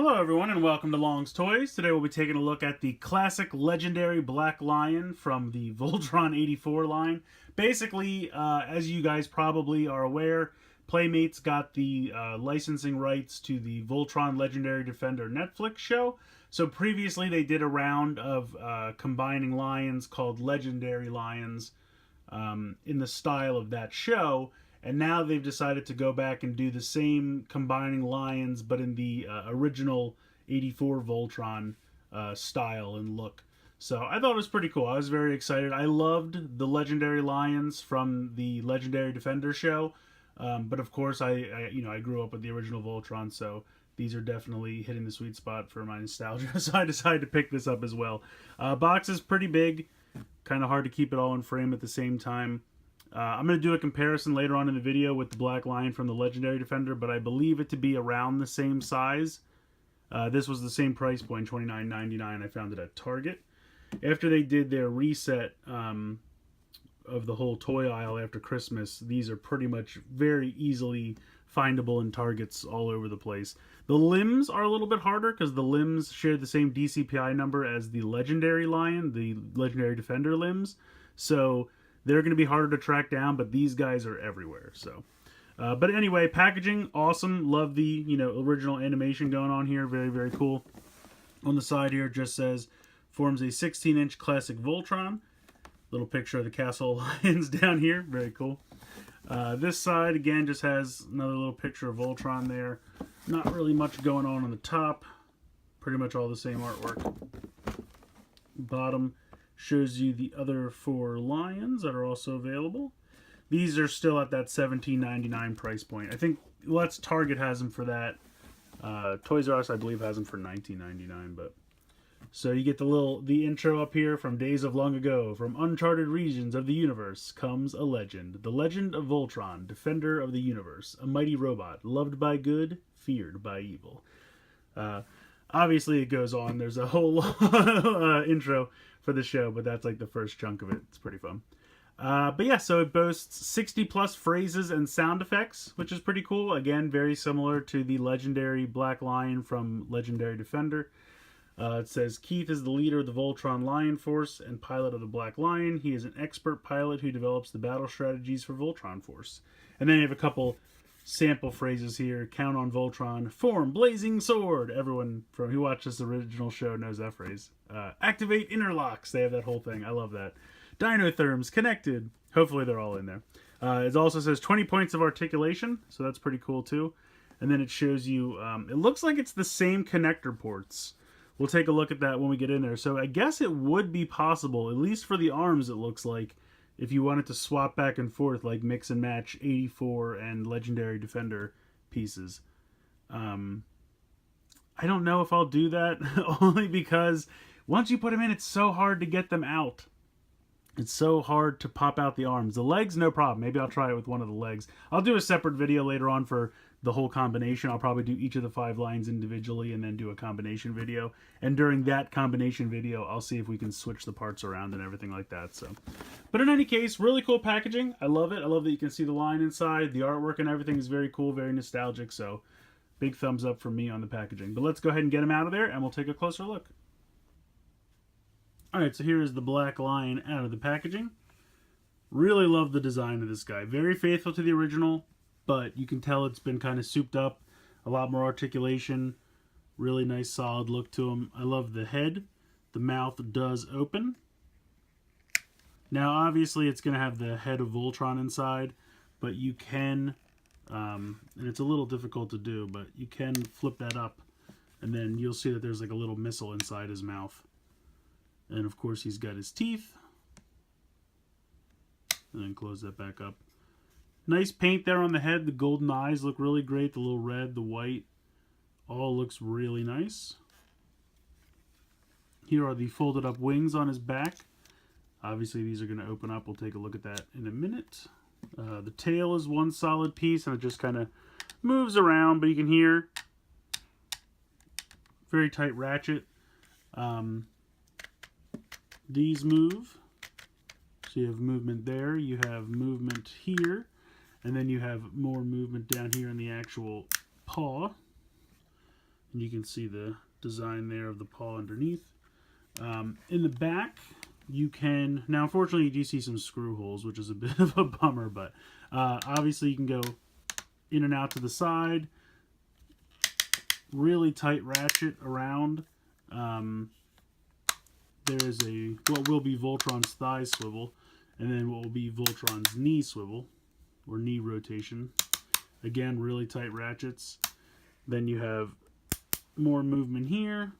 Hello everyone and welcome to Long's Toys. Today we'll be taking a look at the classic legendary Black Lion from the Voltron 84 line. Basically, as you guys probably are aware, Playmates got the licensing rights to the Voltron Legendary Defender Netflix show. So previously they did a round of combining lions called Legendary Lions in the style of that show. And now they've decided to go back and do the same combining lions, but in the original 84 Voltron style and look. So I thought it was pretty cool. I was very excited. I loved the Legendary Lions from the Legendary Defender show. But of course, I grew up with the original Voltron, so these are definitely hitting the sweet spot for my nostalgia. So I decided to pick this up as well. Box is pretty big. Kind of hard to keep it all in frame at the same time. I'm going to do a comparison later on in the video with the Black Lion from the Legendary Defender, but I believe it to be around the same size. This was the same price point, $29.99. I found it at Target. After they did their reset of the whole toy aisle after Christmas, these are pretty much very easily findable in Targets all over the place. The limbs are a little bit harder because the limbs share the same DCPI number as the Legendary Lion, the Legendary Defender limbs. So they're going to be harder to track down, but these guys are everywhere. So, but anyway, packaging, awesome. Love the, original animation going on here. Very, very cool. On the side here, it just says, forms a 16-inch classic Voltron. Little picture of the Castle Lions down here. Very cool. This side, again, just has another little picture of Voltron there. Not really much going on the top. Pretty much all the same artwork. Bottom shows you the other 4 lions that are also available. These are still at that $17.99 price point. I think Target has them for that. Toys R Us, I believe, has them for $19.99. But so you get the intro up here from Days of Long Ago. From uncharted regions of the universe comes a legend. The legend of Voltron, defender of the universe. A mighty robot, loved by good, feared by evil. Obviously it goes on. There's a whole intro for the show, but that's like the first chunk of it. It's pretty fun. But yeah, so it boasts 60 plus phrases and sound effects, which is pretty cool. Again, very similar to the legendary Black Lion from Legendary Defender. It says, Keith is the leader of the Voltron Lion Force and pilot of the Black Lion. He is an expert pilot who develops the battle strategies for Voltron Force. And then you have a couple sample phrases here. Count on Voltron. Form blazing sword. Everyone who watched this original show knows that phrase. Activate interlocks. They have that whole thing. I love that. Dinotherms connected. Hopefully they're all in there. It also says 20 points of articulation, so that's pretty cool too. And then it shows you, it looks like it's the same connector ports. We'll take a look at that when we get in there. So I guess it would be possible, at least for the arms it looks like, if you wanted to swap back and forth, like mix and match 84 and Legendary Defender pieces. I don't know if I'll do that, only because once you put them in, it's so hard to get them out. It's so hard to pop out the arms. The legs, no problem. Maybe I'll try it with one of the legs. I'll do a separate video later on for the whole combination. I'll probably do each of the 5 lines individually and then do a combination video. And during that combination video, I'll see if we can switch the parts around and everything like that. So, but in any case, really cool packaging. I love it. I love that you can see the line inside. The artwork and everything is very cool, very nostalgic. So big thumbs up from me on the packaging. But let's go ahead and get them out of there and we'll take a closer look. Alright, so here is the Black Lion out of the packaging. Really love the design of this guy. Very faithful to the original, but you can tell it's been kind of souped up. A lot more articulation. Really nice solid look to him. I love the head. The mouth does open. Now obviously it's going to have the head of Voltron inside, but you can, and it's a little difficult to do, but you can flip that up and then you'll see that there's like a little missile inside his mouth. And of course he's got his teeth. And then close that back up. Nice paint there on the head. The golden eyes look really great. The little red, the white, all looks really nice. Here are the folded up wings on his back. Obviously these are going to open up. We'll take a look at that in a minute. The tail is one solid piece and it just kind of moves around, but you can hear very tight ratchet. These move. So you have movement there, you have movement here, and then you have more movement down here in the actual paw. And you can see the design there of the paw underneath. In the back, you can... Now, unfortunately, you do see some screw holes, which is a bit of a bummer, but obviously you can go in and out to the side. Really tight ratchet around. There is what will be Voltron's thigh swivel, and then what will be Voltron's knee swivel, or knee rotation. Again, really tight ratchets. Then you have more movement here,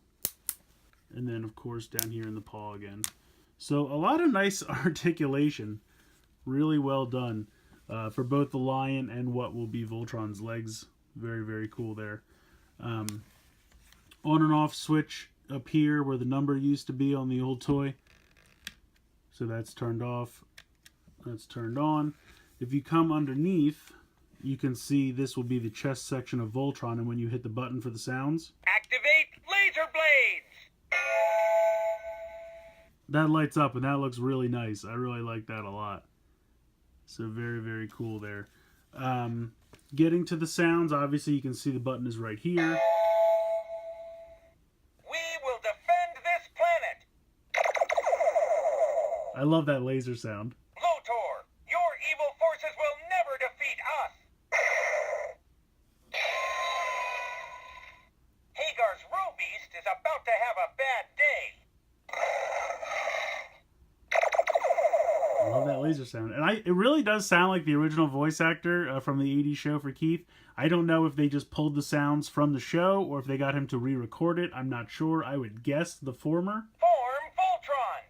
and then of course down here in the paw again. So a lot of nice articulation, really well done for both the lion and what will be Voltron's legs. Very, very cool there. On and off switch up here where the number used to be on the old toy. So that's turned off. That's turned on. If you come underneath, you can see this will be the chest section of Voltron, and when you hit the button for the sounds, activate laser blades! That lights up, and that looks really nice. I really like that a lot. So very, very cool there. Getting to the sounds, obviously you can see the button is right here. We will defend this planet! I love that laser sound. Lotor, your evil forces will never defeat us! Hagar's Robeast is about to have a bad day. I love that laser sound. And it really does sound like the original voice actor from the 80s show for Keith. I don't know if they just pulled the sounds from the show or if they got him to re-record it. I'm not sure. I would guess the former. Form Voltron!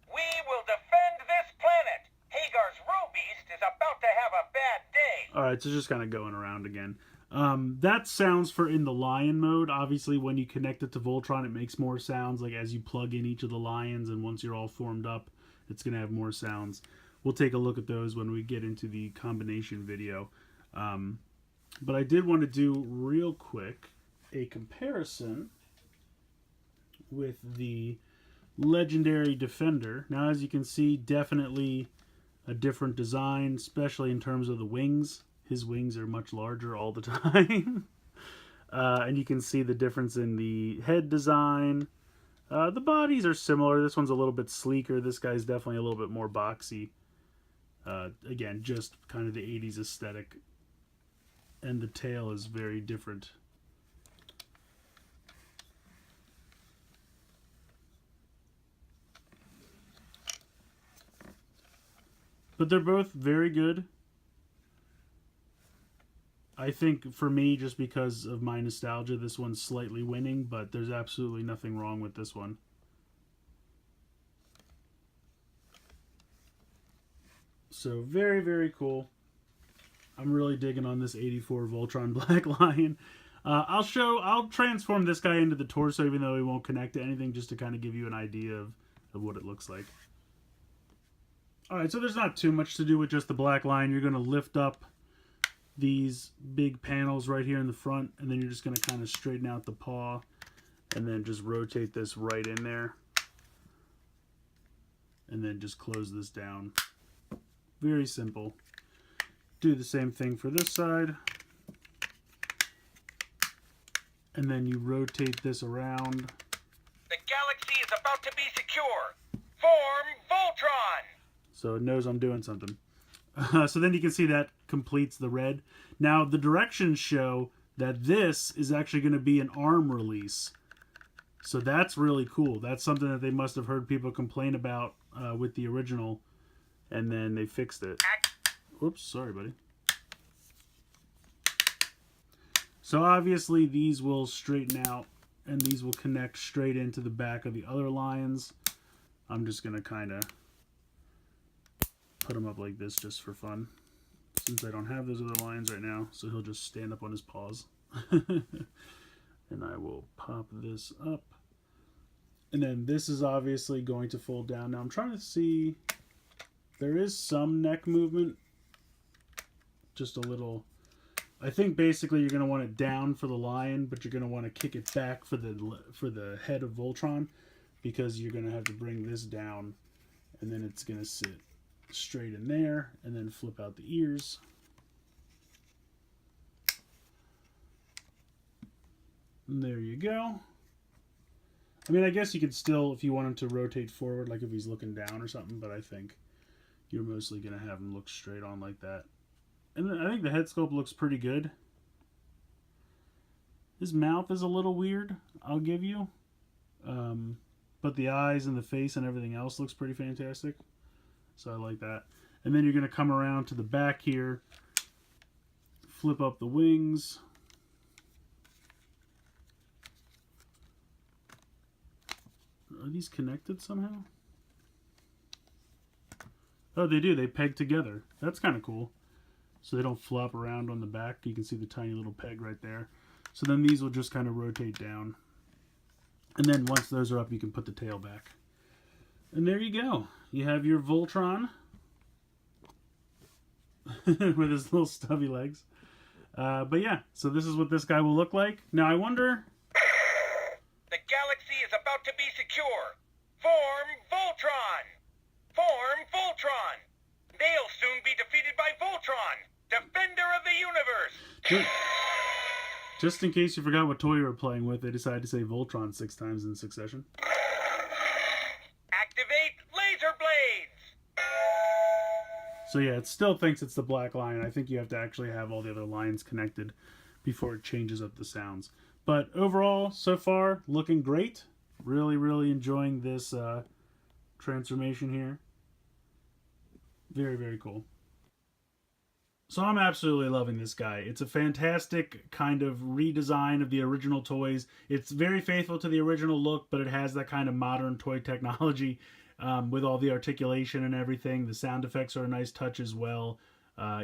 We will defend this planet. Hagar's Robeast is about to have a bad day. Alright, so just kind of going around again. That sounds for in the lion mode. Obviously, when you connect it to Voltron, it makes more sounds, like as you plug in each of the lions, and once you're all formed up, it's going to have more sounds. We'll take a look at those when we get into the combination video. But I did want to do real quick a comparison with the Legendary Defender. Now, as you can see, definitely a different design, especially in terms of the wings. His wings are much larger all the time. And you can see the difference in the head design. The bodies are similar. This one's a little bit sleeker. This guy's definitely a little bit more boxy. Again, just kind of the 80s aesthetic. And the tail is very different. But they're both very good. I think for me, just because of my nostalgia, this one's slightly winning, but there's absolutely nothing wrong with this one. So very, very cool. I'm really digging on this 84 Voltron Black Lion. I'll transform this guy into the torso, even though he won't connect to anything, just to kind of give you an idea of what it looks like. Alright, so there's not too much to do with just the Black Lion. You're going to lift up these big panels right here in the front, and then you're just going to kind of straighten out the paw, and then just rotate this right in there, and then just close this down. Very simple. Do the same thing for this side, and then you rotate this around. The galaxy is about to be secure. Form Voltron! So it knows I'm doing something. So then you can see that completes the red. Now the directions show that this is actually going to be an arm release. So that's really cool. That's something that they must have heard people complain about with the original, and then they fixed it. Oops, sorry buddy. So obviously these will straighten out, and these will connect straight into the back of the other lions. I'm just going to kind of put them up like this just for fun, since I don't have those other lions right now, so he'll just stand up on his paws. And I will pop this up, and then this is obviously going to fold down. Now I'm trying to see, there is some neck movement, just a little. I think basically you're going to want it down for the lion, but you're going to want to kick it back for the head of Voltron, because you're going to have to bring this down, and then it's going to sit straight in there, and then flip out the ears. And there you go. I mean, I guess you could still, if you want him to rotate forward, like if he's looking down or something, but I think you're mostly going to have him look straight on like that. And I think the head sculpt looks pretty good. His mouth is a little weird, I'll give you. But the eyes and the face and everything else looks pretty fantastic. So I like that. And then you're going to come around to the back here, flip up the wings. Are these connected somehow? Oh, they do. They peg together. That's kind of cool. So they don't flop around on the back. You can see the tiny little peg right there. So then these will just kind of rotate down. And then once those are up, you can put the tail back. And there you go. You have your Voltron with his little stubby legs. But yeah, so this is what this guy will look like. Now I wonder... The galaxy is about to be secure. Form Voltron! Form Voltron! They'll soon be defeated by Voltron, defender of the universe! Just in case you forgot what toy you were playing with, they decided to say Voltron 6 times in succession. Activate laser blades! So yeah, it still thinks it's the Black Lion. I think you have to actually have all the other lions connected before it changes up the sounds. But overall, so far, looking great. Really, really enjoying this transformation here. Very, very cool. So I'm absolutely loving this guy. It's a fantastic kind of redesign of the original toys. It's very faithful to the original look, but it has that kind of modern toy technology with all the articulation and everything. The sound effects are a nice touch as well.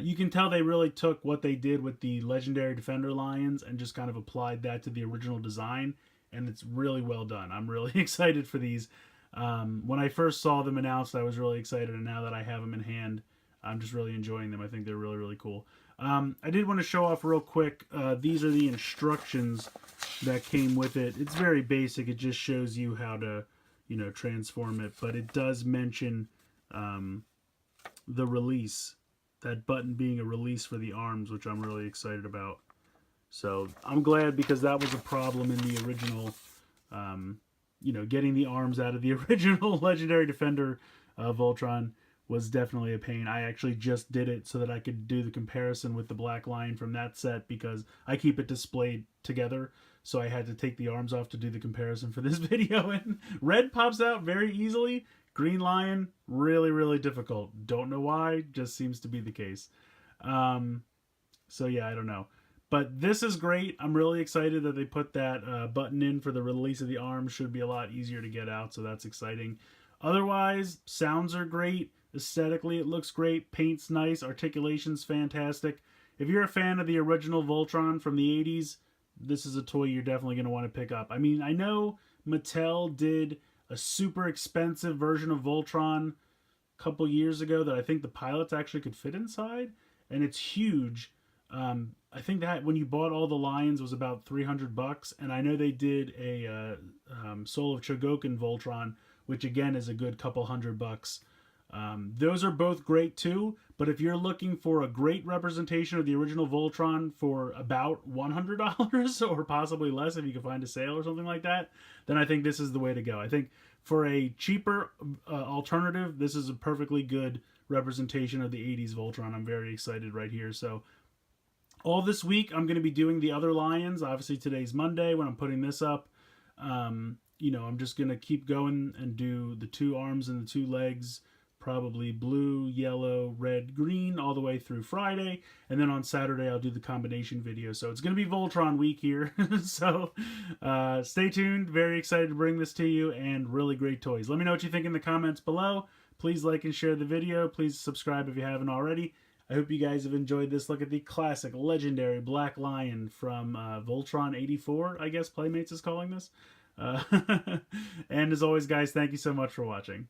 You can tell they really took what they did with the Legendary Defender Lions and just kind of applied that to the original design, and it's really well done. I'm really excited for these. When I first saw them announced, I was really excited, and now that I have them in hand, I'm just really enjoying them. I think they're really, really cool. I did want to show off real quick. These are the instructions that came with it. It's very basic. It just shows you how to, transform it, but it does mention the release. That button being a release for the arms, which I'm really excited about. So I'm glad, because that was a problem in the original, getting the arms out of the original Legendary Defender Voltron was definitely a pain. I actually just did it so that I could do the comparison with the Black Lion from that set, because I keep it displayed together. So I had to take the arms off to do the comparison for this video. And red pops out very easily. Green Lion, really, really difficult. Don't know why, just seems to be the case. So yeah, I don't know. But this is great. I'm really excited that they put that button in for the release of the arms. Should be a lot easier to get out, so that's exciting. Otherwise, sounds are great. Aesthetically, it looks great. Paint's nice. Articulation's fantastic. If you're a fan of the original Voltron from the 80s, this is a toy you're definitely going to want to pick up. I mean, I know Mattel did a super expensive version of Voltron a couple years ago that I think the pilots actually could fit inside, and it's huge. I think that when you bought all the lions was about $300, and I know they did a Soul of Chogokin Voltron, which again is a good couple $100. Those are both great too, but if you're looking for a great representation of the original Voltron for about $100 or possibly less if you can find a sale or something like that, then I think this is the way to go. I think for a cheaper alternative, this is a perfectly good representation of the 80s Voltron. I'm very excited right here. So all this week, I'm going to be doing the other lions. Obviously, today's Monday when I'm putting this up. I'm just going to keep going and do the 2 arms and the 2 legs, probably blue, yellow, red, green, all the way through Friday. And then on Saturday, I'll do the combination video. So it's going to be Voltron week here. So stay tuned. Very excited to bring this to you, and really great toys. Let me know what you think in the comments below. Please like and share the video. Please subscribe if you haven't already. I hope you guys have enjoyed this look at the classic, legendary Black Lion from Voltron 84, I guess Playmates is calling this. And as always, guys, thank you so much for watching.